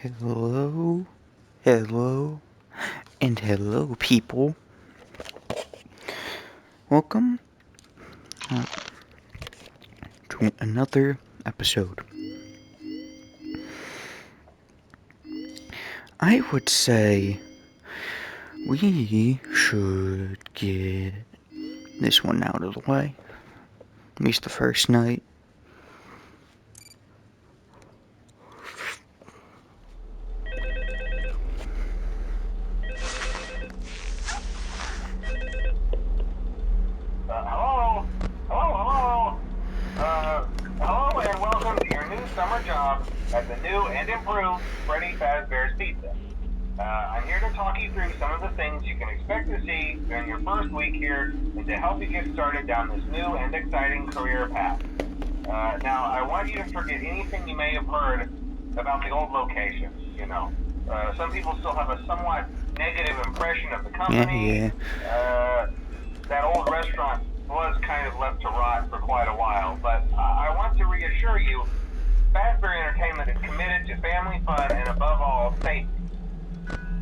Hello, hello, and hello, people. Welcome to another episode. I would say we should get this one out of the way. At least the first night. Hello, and welcome to your new summer job at the new and improved Freddy Fazbear's Pizza. I'm here to talk you through some of the things you can expect to see during your first week here and to help you get started down this new and exciting career path. Now, I want you to forget anything you may have heard about the old location, some people still have a somewhat negative impression of the company. Yeah. That old restaurant was kind of left to rot for quite a while, but I want to reassure you, Fazbear Entertainment is committed to family fun and above all, safety.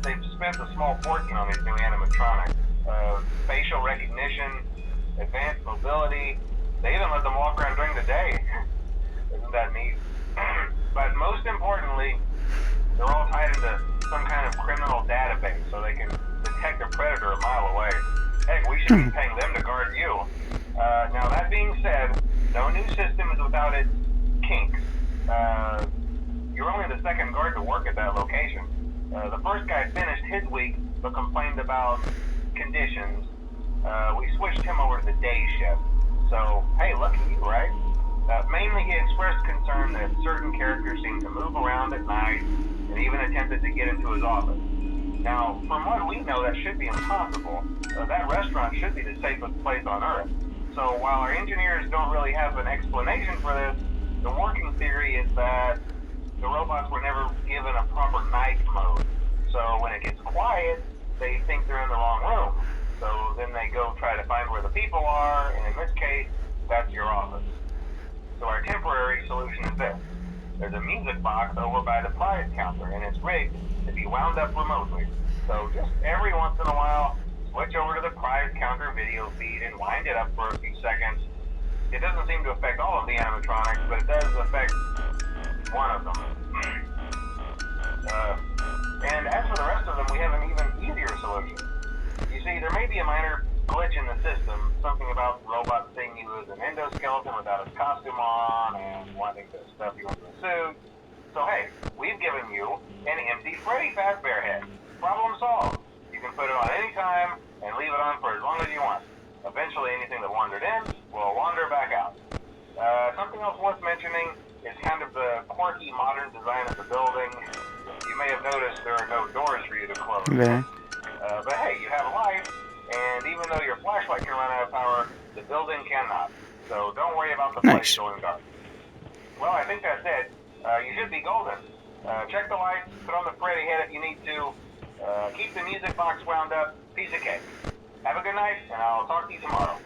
They've spent a small fortune on these new animatronics. Facial recognition, advanced mobility, they even let them walk around during the day. Isn't that neat? But most importantly, they're all tied into some kind of criminal database so they can detect a predator a mile away. Heck, we should be paying them to guard you. Now, that being said, no new system is without its kinks. You're only the second guard to work at that location. The first guy finished his week but complained about conditions. We switched him over to the day shift. So, hey, lucky you, right? Mainly he expressed concern that certain characters seemed to move around at night and even attempted to get into his office. Now, from what we know, that should be impossible. That restaurant should be the safest place on Earth. So while our engineers don't really have an explanation for this, the working theory is that the robots were never given a proper night mode. So when it gets quiet, they think they're in the wrong room. So then they go try to find where the people are, and in this case, that's your office. So our temporary solution is this. There's a music box over by the prize counter, and it's rigged to be wound up remotely. So just every once in a while, switch over to the prize counter video feed and wind it up for a few seconds. It doesn't seem to affect all of the animatronics, but it does affect one of them. And as for the rest of them, we have an even easier solution. You see, there may be a minor glitch in the system, something about robots seeing you as an endoskeleton without his costume on and wanting to stuff you into a suit. So hey, we've given you an empty Freddy Fazbear head. Problem solved. You can put it on any time and leave it on for as long as you want. Eventually anything that wandered in will wander back out. Something else worth mentioning is kind of the quirky modern design of the building. You may have noticed there are no doors for you to close. Yeah. But hey, you have a light, and even though your flashlight can run out of power, the building cannot. So don't worry about the place Nice. going dark. Well, I think that's it. You should be golden. Check the lights, put on the Freddy head if you need to. Keep the music box wound up. Piece of cake. Have a good night, and I'll talk to you tomorrow.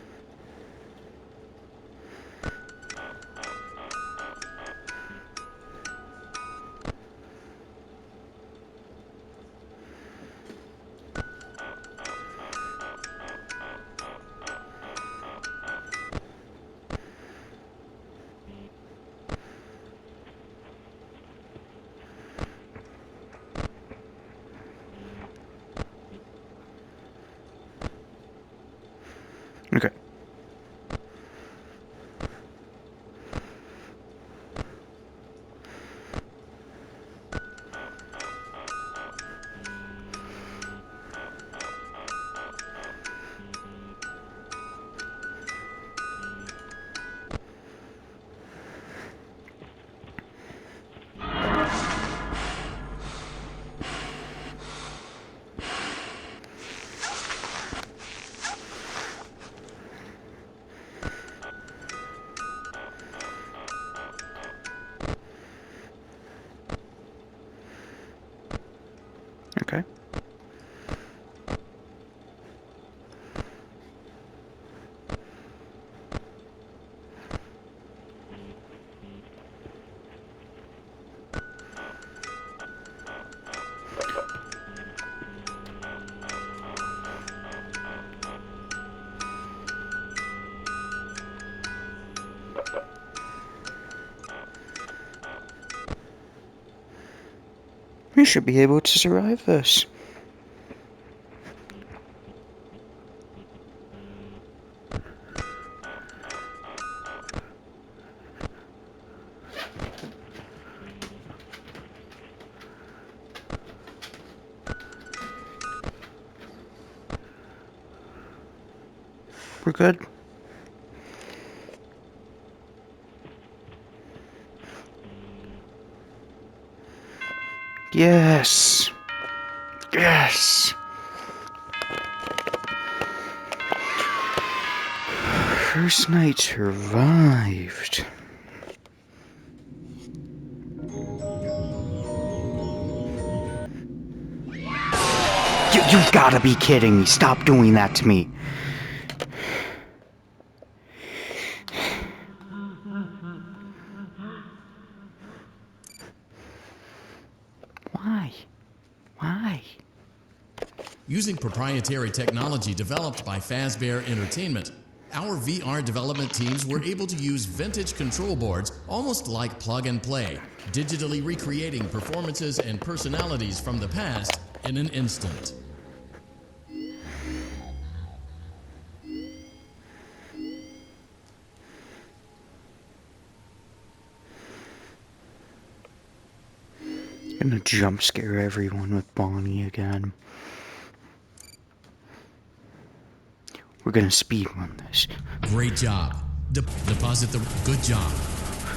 Okay. Okay. We should be able to survive this. We're good. Yes. Yes. First night survived. You've gotta be kidding me. Stop doing that to me. Why? Why? Using proprietary technology developed by Fazbear Entertainment, our VR development teams were able to use vintage control boards almost like plug and play, digitally recreating performances and personalities from the past in an instant. I'm gonna jump scare everyone with Bonnie again. We're gonna speedrun this. Great job. Deposit the good job.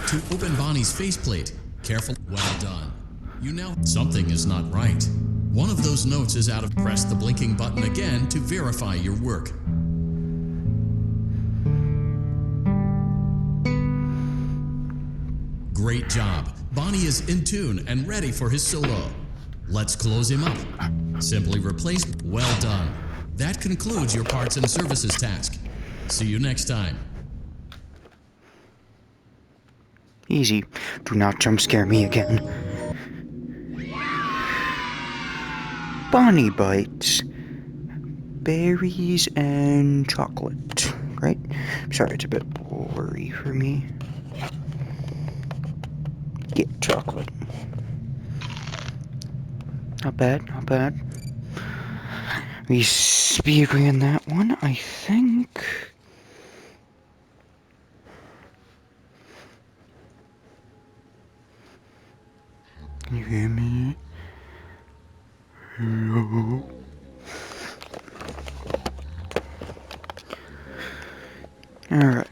To open Bonnie's faceplate, careful, well done. You know something is not right. One of those notes is out of press the blinking button again to verify your work. Great job. Bonnie is in tune and ready for his solo. Let's close him up. Simply replace. Well done. That concludes your parts and services task. See you next time. Easy. Do not jump scare me again. Bonnie bites. Berries and chocolate. Right? Sorry, it's a bit blurry for me. Get chocolate. Not bad, not bad. We speedran that one, I think. Can you hear me? Hello? Alright.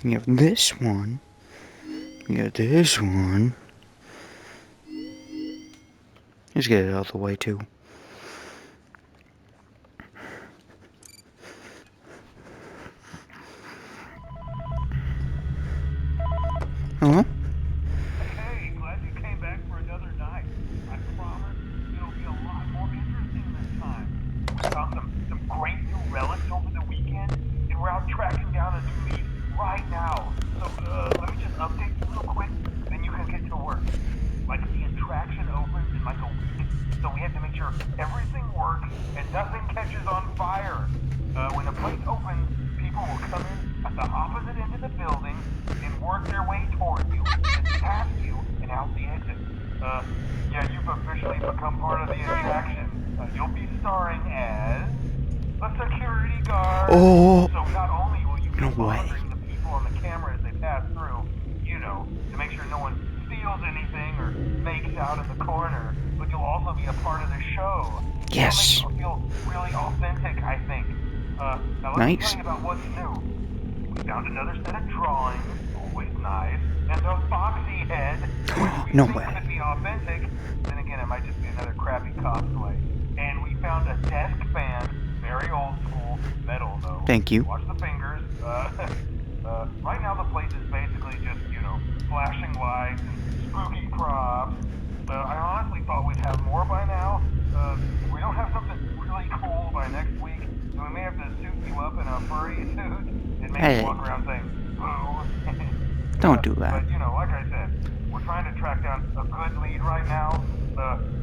We have this one. We got this one. Let's get it out of the way too. Hello? Hey, glad you came back for another night. I promise it'll be a lot more interesting this time. We found some great new relics over the weekend, and we're out tracking down a new lead right now. So, let me just update you real quick, then you can get to work. Like, the attraction opens in like a week, so we have to make sure everything works and nothing catches on fire. When the place opens, people will come in at the opposite end of the building and work their way toward you, and past you, and out the exit. Yeah, you've officially become part of the attraction. You'll be starring as a security guard. Oh, So not only will you be no way. monitoring the people on the camera as they pass through, you know, to make sure no one steals anything or makes out in the corner, but you'll also be a part of the show. Yes. It'll make people feel really authentic, I think. Now let me Nice. tell you about what's new. We found another set of drawings, always nice, and a foxy head, which we No think way. could be authentic. Then again, it might just be another crappy cosplay. And we found a desk fan, very old school, metal though. Thank you. Watch the fingers. Right now the place is basically just, you know, flashing lights and spooky props. I honestly thought we'd have more by now. If we don't have something really cool by next week, then we may have to suit you up in a furry suit and make Hey. you walk around saying, boo. Don't do that. But, you know, like I said, we're trying to track down a good lead right now.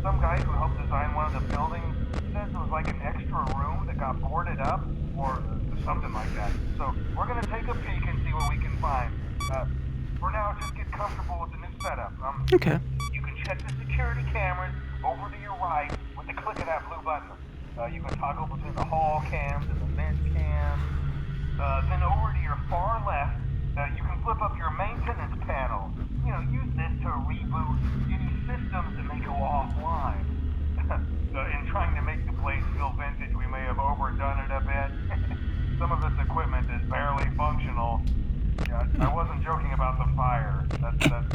Some guy who helped design one of the buildings says it was like an extra room that got boarded up, or something like that. So we're gonna take a peek and see what we can find. For now, just get comfortable with the new setup. Okay. You can check the security cameras over to your right with the click of that blue button. You can toggle between the hall cams and the vent cams. Then over to your far left, you can flip up your maintenance panel. Use this to reboot any systems that may go offline. In trying to make the place feel vintage, we may have overdone it a bit. Some of this equipment is barely functional. Yeah, I wasn't joking about the fire. That's a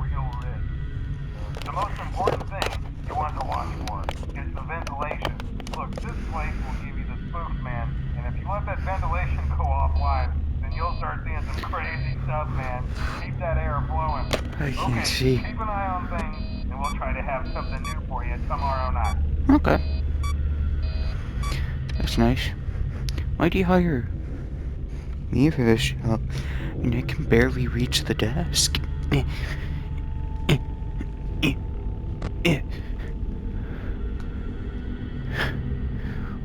real risk. The most important thing you want to watch for is the ventilation. Look, this place will give you the spooks, man. And if you let that ventilation go offline, then you'll start seeing some crazy stuff, man. Keep that air flowing. I can't Okay, see. keep an eye on things, and we'll try to have something new for you tomorrow night. Okay. That's nice. Why do you hire me for this job? I mean, I can barely reach the desk.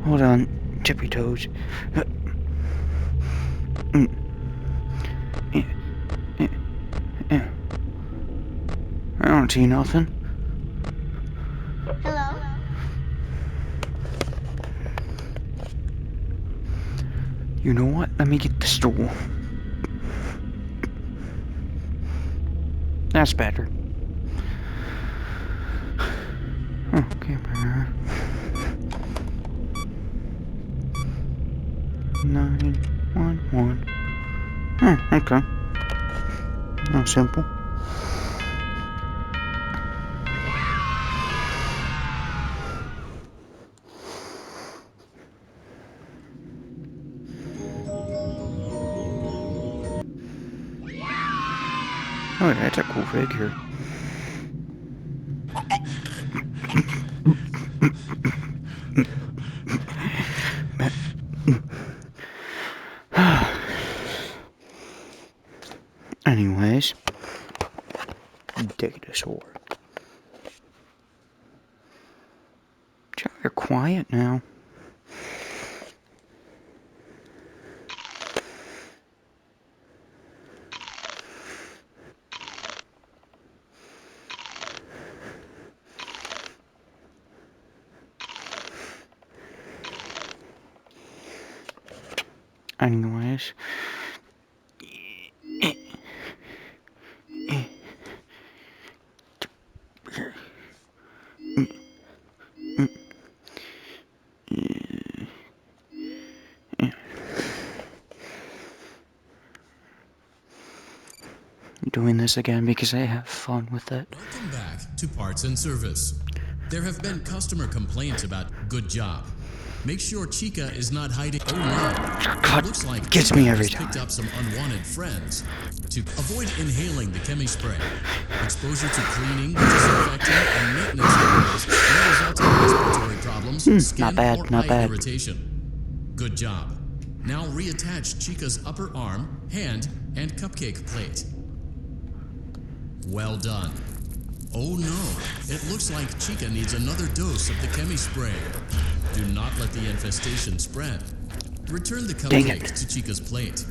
Hold on, tippy toes. I don't see nothing. Hello? You know what? Let me get the stool. That's better. Okay, burner. 911. Okay. Oh, simple. Oh, that's a cool figure. Anyways, Datasaur. Joe, you're quiet now. Anyways. Doing this again because I have fun with it. Welcome back to Parts and Service. There have been customer complaints about good job. Make sure Chica is not hiding. Oh no! God, It looks like gets Chica me every has picked time. up some unwanted friends. To avoid inhaling the chemi spray, exposure to cleaning, disinfecting, and maintenance chemicals may result in respiratory problems, skin, not bad, or not eye bad. irritation. Good job. Now reattach Chica's upper arm, hand, and cupcake plate. Well done. Oh no, it looks like Chica needs another dose of the chemi spray. Do not let the infestation spread. Return the Dang it. cupcake to Chica's plate.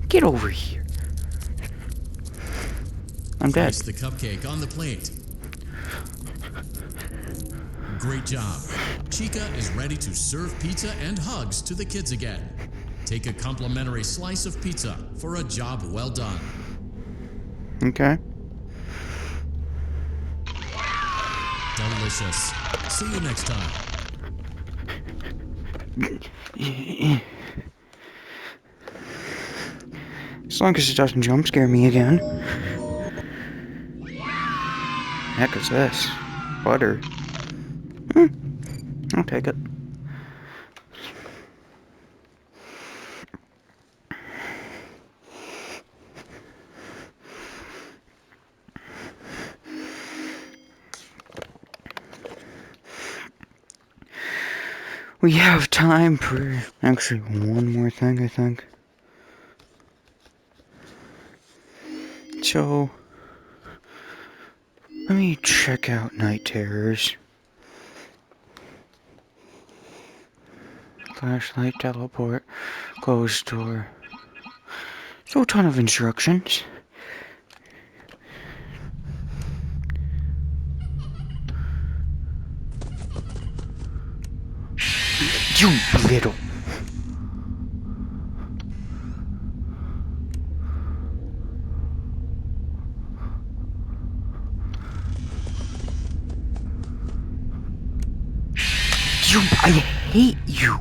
Get over here. I'm dead. Place the cupcake on the plate. Great job. Chica is ready to serve pizza and hugs to the kids again. Take a complimentary slice of pizza for a job well done. Okay. Delicious. See you next time. As long as it doesn't jump scare me again. Heck is this? Butter. I'll take it. We have time for actually one more thing, I think. So, let me check out Night Terrors. Flashlight, teleport, close door. So a ton of instructions. You little... I hate you!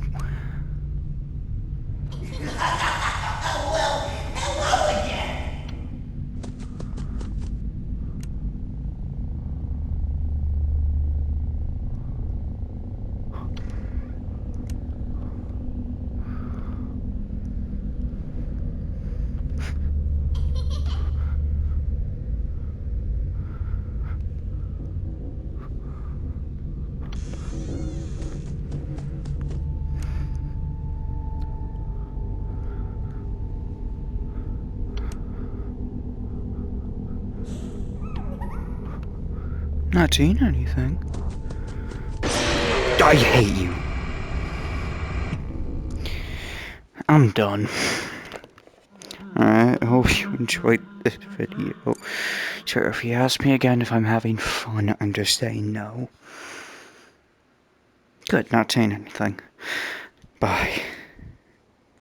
Not seen anything. I hate you. I'm done. Alright, I hope you enjoyed this video. So if you ask me again if I'm having fun, I'm just saying no. Good, not saying anything. Bye.